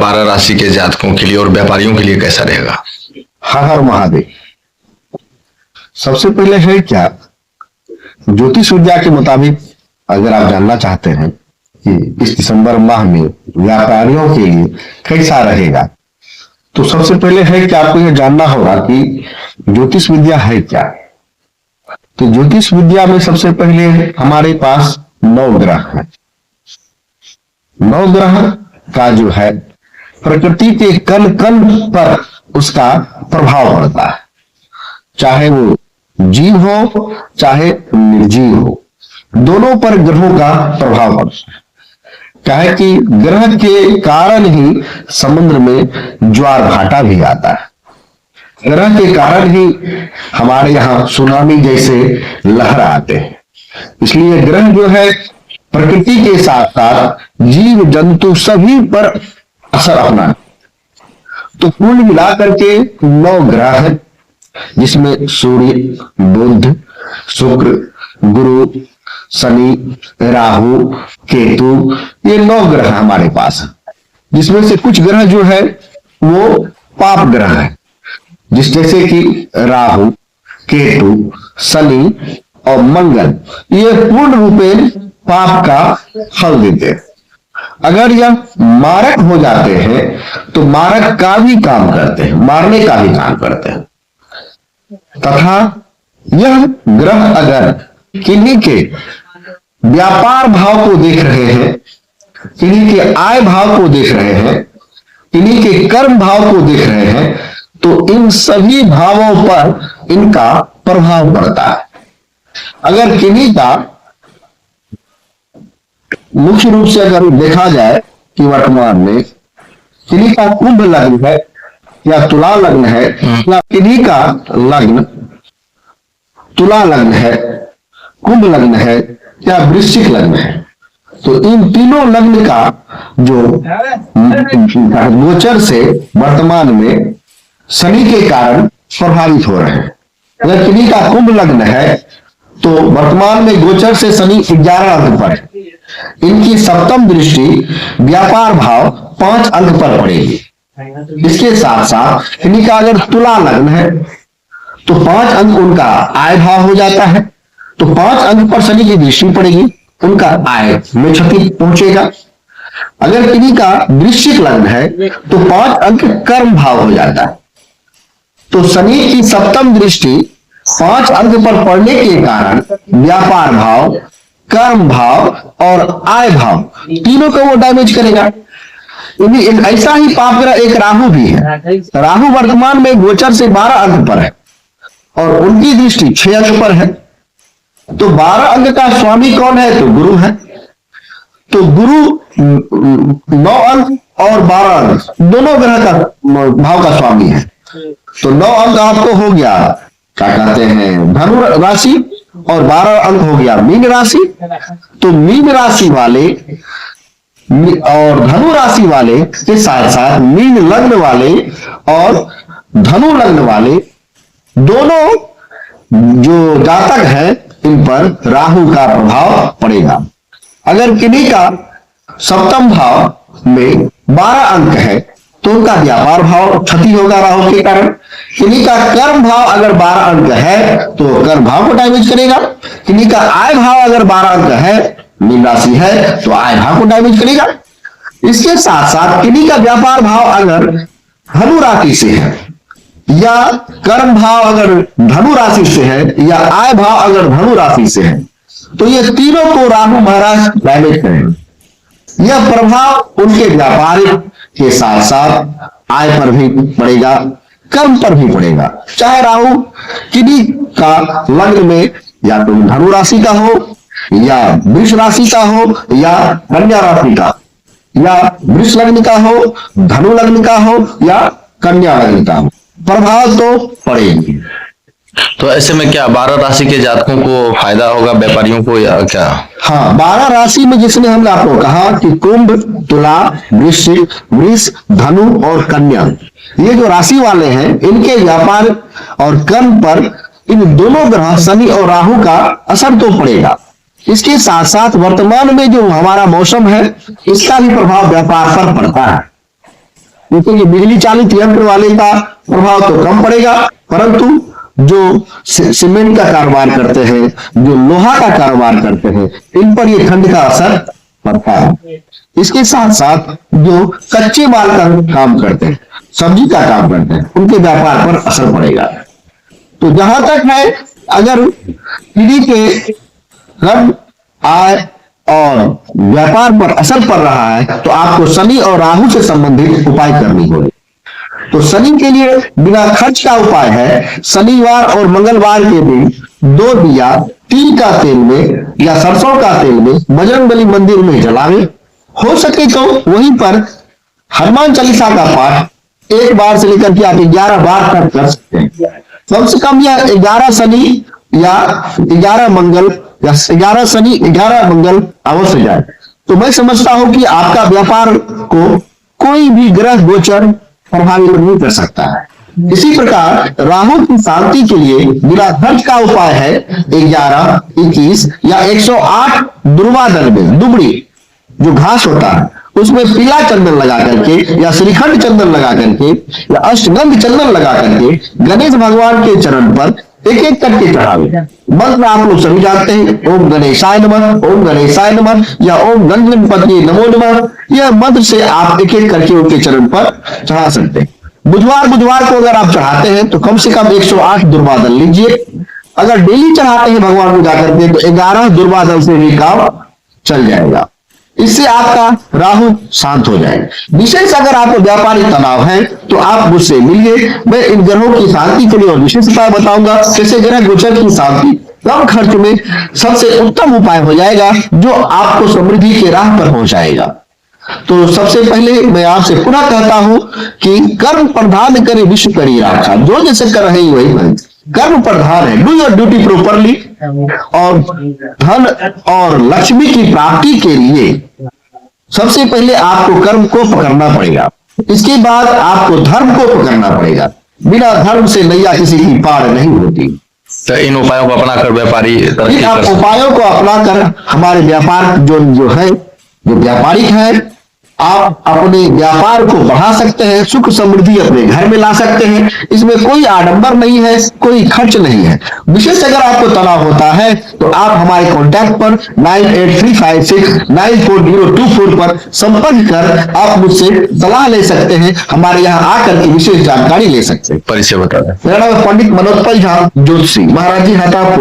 12 राशि के जातकों के लिए और व्यापारियों के लिए कैसा रहेगा? हर हर महादेव। सबसे पहले है क्या, ज्योतिष विद्या के मुताबिक अगर आप जानना चाहते हैं कि इस दिसंबर माह में व्यापारियों के लिए कैसा रहेगा, तो सबसे पहले है कि आपको यह जानना होगा कि ज्योतिष विद्या है क्या। तो ज्योतिष विद्या में सबसे पहले हमारे पास 9 ग्रह हैं। 9 ग्रह का जो है प्रकृति के कण कण पर उसका प्रभाव पड़ता है, चाहे वो जीव हो चाहे निर्जीव हो, दोनों पर ग्रहों का प्रभाव पड़ता है। क्या है कि ग्रह के कारण ही समुद्र में ज्वार भाटा भी आता है, ग्रह के कारण ही हमारे यहाँ सुनामी जैसे लहर आते हैं। इसलिए ग्रह जो है प्रकृति के साथ साथ जीव जंतु सभी पर असर अपना है। तो कुल मिलाकर के 9 ग्रह है, जिसमें सूर्य, बुध, शुक्र, गुरु, शनि, राहु, केतु, ये 9 ग्रह हमारे पास है। जिसमें से कुछ ग्रह जो है वो पाप ग्रह है, जिस जैसे कि राहु, केतु, शनि और मंगल, ये पूर्ण रूपेण पाप का फल देते हैं। अगर यह मारक हो जाते हैं तो मारक का भी काम करते हैं, मारने का भी काम करते हैं। तथा यह ग्रह अगर किन्हीं के व्यापार भाव को देख रहे हैं, किन्हीं के आय भाव को देख रहे हैं, किन्हीं के कर्म भाव को देख रहे हैं, तो इन सभी भावों पर इनका प्रभाव पड़ता है। अगर किन्हीं का मुख्य रूप से अगर देखा जाए कि वर्तमान में किन्हीं का कुंभ लग्न है या तुला लग्न है, या किन्हीं का लग्न तुला लग्न है, कुंभ लग्न है या वृश्चिक लग्न है, तो इन तीनों लग्न का जो गोचर से वर्तमान में शनि के कारण प्रभावित हो रहे हैं। अगर किन्हीं का कुंभ लग्न है तो वर्तमान में गोचर से शनि 11 अंक पर है। इनकी सप्तम दृष्टि व्यापार भाव 5 अंक पर पड़ेगी। इसके साथ साथ इन्हीं का अगर तुला लग्न है तो 5 अंक उनका आय भाव हो जाता है, तो 5 अंक पर शनि की दृष्टि पड़ेगी, उनका आय में क्षति पहुंचेगा। अगर किन्हीं का वृश्चिक लग्न है तो 5 अंक कर्म भाव हो जाता है, तो शनि की सप्तम दृष्टि 5 अंक पर पड़ने के कारण व्यापार भाव, कर्म भाव और आय भाव तीनों को वो डैमेज करेगा। एक ऐसा ही पाप ग्रह एक राहु भी है। राहु वर्तमान में गोचर से 12 अंक पर है और उनकी दृष्टि 6 अंक पर है। तो 12 अंक का स्वामी कौन है? तो गुरु है। तो गुरु 9 अंक और 12 अंक दोनों ग्रह का भाव का स्वामी है। तो 9 अंक आपको हो गया, क्या कहते हैं, धनु राशि, और 12 अंक हो गया मीन राशि। तो मीन राशि वाले और धनु राशि वाले के साथ साथ मीन लग्न वाले और धनु लग्न वाले दोनों जो जातक है, इन पर राहु का प्रभाव पड़ेगा। अगर किन्हीं का सप्तम भाव में 12 अंक है तो उनका व्यापार भाव क्षति होगा राहु के कारण। किन्हीं का कर्म भाव अगर 12 अंक है तो कर्म भाव को डैमेज करेगा। किन्हीं का आय भाव अगर 12 अंक है, मीन राशि है, तो आय भाव को डैमेज करेगा। इसके साथ साथ किन्हीं का व्यापार भाव अगर धनु राशि से है, या कर्म भाव अगर धनु राशि से है, या आय भाव अगर धनु राशि से है, तो ये तीनों को राहु महाराज डैमेज करेंगे। यह प्रभाव उनके व्यापारिक के साथ साथ आय पर भी पड़ेगा, कर्म पर भी पड़ेगा। चाहे राहु किन्हीं का लग्न में या तो धनु राशि का हो, या वृष राशि का हो, या कन्या राशि का, या वृष लग्न का हो, धनु लग्न का हो, या कन्या लग्न का हो, प्रभाव तो पड़ेगी। तो ऐसे में क्या 12 राशि के जातकों को फायदा होगा, व्यापारियों को, या क्या? हाँ, 12 राशि में जिसमें हमने आपको कहा कि कुंभ, तुला, वृश्चिक, वृष, धनु और कन्या, ये जो राशि वाले हैं, इनके व्यापार और कर्म पर इन दोनों ग्रह शनि और राहु का असर तो पड़ेगा। इसके साथ साथ वर्तमान में जो हमारा मौसम है, इसका भी प्रभाव व्यापार पर पड़ता है। क्योंकि ये बिजली चालित यंत्र वाले का प्रभाव तो कम पड़ेगा, परंतु जो सीमेंट का कारोबार करते हैं, जो लोहा का कारोबार करते हैं, इन पर ये ठंड का असर पड़ता है। इसके साथ साथ जो कच्चे माल का काम करते हैं, सब्जी का काम करते हैं, उनके व्यापार पर असर पड़ेगा। तो जहां तक है, अगर पीढ़ी के रब आय और व्यापार पर असर पड़ रहा है तो आपको शनि और राहु से संबंधित उपाय करनी होगी। तो शनि के लिए बिना खर्च का उपाय है, शनिवार और मंगलवार के दिन 2 दिया तिल का तेल में या सरसों का तेल में बजरंगबली मंदिर में जलावे। हो सके तो वहीं पर हनुमान चालीसा का पाठ 1 बार से लेकर के आप 11 बार तक कर सकते हैं। कम से कम यह 11 शनि या 11 मंगल या 11 शनि 11 मंगल अवश्य जाए। तो मैं समझता हूं कि आपका व्यापार को कोई भी ग्रह गोचर प्रभावित नहीं कर सकता है। इसी प्रकार राहु की शांति के लिए बिना खर्च का उपाय है 11, 21 या 108 दुर्वादल में दुबड़ी जो घास होता है उसमें पीला चंदन लगा करके या श्रीखंड चंदन लगा करके या अष्टगंध चंदन लगा करके गणेश भगवान के चरण पर एक एक करके चढ़ावे। मंत्र आप लोग सभी जानते हैं, ओम गणेशाय नमः, ओम गणेशाय नमः या ओम गणपति नमो नमः। यह मंत्र से आप एक एक करके उनके चरण पर चढ़ा सकते हैं। बुधवार को अगर आप चढ़ाते हैं तो कम से कम 108 दुर्वादल लीजिए। अगर डेली चढ़ाते हैं भगवान को जाकर के तो 11 दुर्वादल से भी काम चल जाएगा। इससे आपका राहु शांत हो जाएगा। विशेष अगर आपको व्यापारिक तनाव है तो आप मुझसे मिलिए, मैं इन ग्रहों की शांति के लिए और विशेष उपाय बताऊंगा। जैसे ग्रह गोचर की शांति कम खर्च में सबसे उत्तम उपाय हो जाएगा जो आपको समृद्धि के राह पर पहुंचाएगा। तो सबसे पहले मैं आपसे पुनः कहता हूं कि कर्म प्रधान करे विश्व करी रक्षा। जो जैसे कर रहे वही बने। कर्म प्रधान है, डू योर ड्यूटी प्रोपरली। और धन और लक्ष्मी की प्राप्ति के लिए सबसे पहले आपको कर्म को पकड़ना पड़ेगा, इसके बाद आपको धर्म को पकड़ना पड़ेगा। बिना धर्म से नैया किसी की पार नहीं होती। तो इन उपायों को अपनाकर व्यापारी तरक्की आप कर सकते हैं। उपायों को अपनाकर हमारे व्यापार जो है, जो व्यापारिक है, आप अपने व्यापार को बढ़ा सकते हैं, सुख समृद्धि अपने घर में ला सकते हैं। इसमें कोई आडंबर नहीं है, कोई खर्च नहीं है। विशेष अगर आपको तनाव होता है तो आप हमारे कॉन्टैक्ट पर 9835694024 पर संपर्क कर आप मुझसे सलाह ले सकते हैं, हमारे यहाँ आकर के विशेष जानकारी ले सकते हैं। परिचय बता दें। मेरा नाम है पंडित मनोज झा, ज्योतिषी, महाराज जी हतापुर।